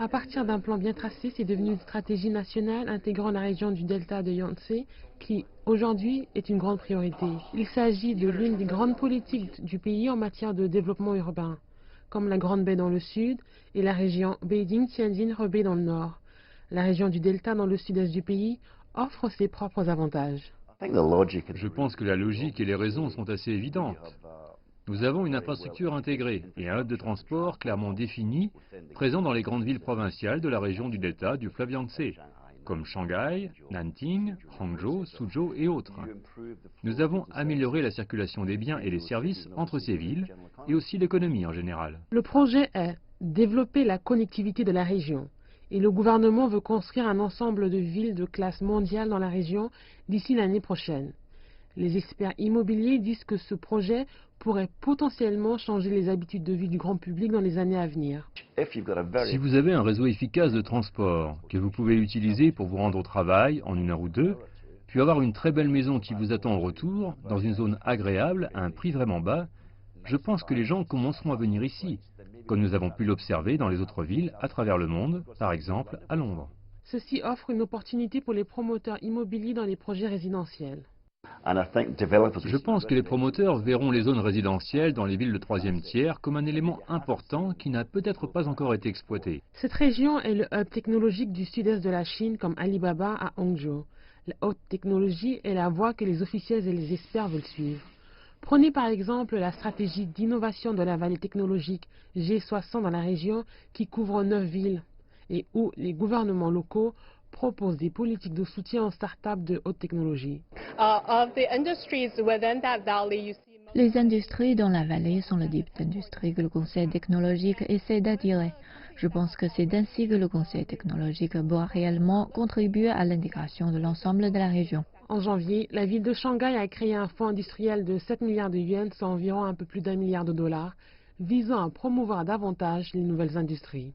À partir d'un plan bien tracé, c'est devenu une stratégie nationale intégrant la région du delta de Yangtze, qui aujourd'hui est une grande priorité. Il s'agit de l'une des grandes politiques du pays en matière de développement urbain, comme la Grande Baie dans le sud et la région Beijing-Tianjin-Hebei dans le nord. La région du delta dans le sud-est du pays offre ses propres avantages. Je pense que la logique et les raisons sont assez évidentes. Nous avons une infrastructure intégrée et un hub de transport clairement défini, présent dans les grandes villes provinciales de la région du delta du fleuve Yangtze, comme Shanghai, Nanting, Hangzhou, Suzhou et autres. Nous avons amélioré la circulation des biens et des services entre ces villes et aussi l'économie en général. Le projet est développer la connectivité de la région et le gouvernement veut construire un ensemble de villes de classe mondiale dans la région d'ici l'année prochaine. Les experts immobiliers disent que ce projet pourrait potentiellement changer les habitudes de vie du grand public dans les années à venir. Si vous avez un réseau efficace de transport que vous pouvez utiliser pour vous rendre au travail en 1 heure ou 2, puis avoir une très belle maison qui vous attend au retour, dans une zone agréable, à un prix vraiment bas, je pense que les gens commenceront à venir ici, comme nous avons pu l'observer dans les autres villes à travers le monde, par exemple à Londres. Ceci offre une opportunité pour les promoteurs immobiliers dans les projets résidentiels. Je pense que les promoteurs verront les zones résidentielles dans les villes de troisième tiers comme un élément important qui n'a peut-être pas encore été exploité. Cette région est le hub technologique du sud-est de la Chine comme Alibaba à Hangzhou. La haute technologie est la voie que les officiels et les experts veulent suivre. Prenez par exemple la stratégie d'innovation de la vallée technologique G60 dans la région qui couvre 9 villes et où les gouvernements locaux proposent des politiques de soutien aux startups de haute technologie. Les industries dans la vallée sont le type d'industrie que le Conseil technologique essaie d'attirer. Je pense que c'est ainsi que le Conseil technologique pourra réellement contribuer à l'intégration de l'ensemble de la région. En janvier, la ville de Shanghai a créé un fonds industriel de 7 milliards de yuans, soit environ un peu plus d'1 milliard de dollars, visant à promouvoir davantage les nouvelles industries.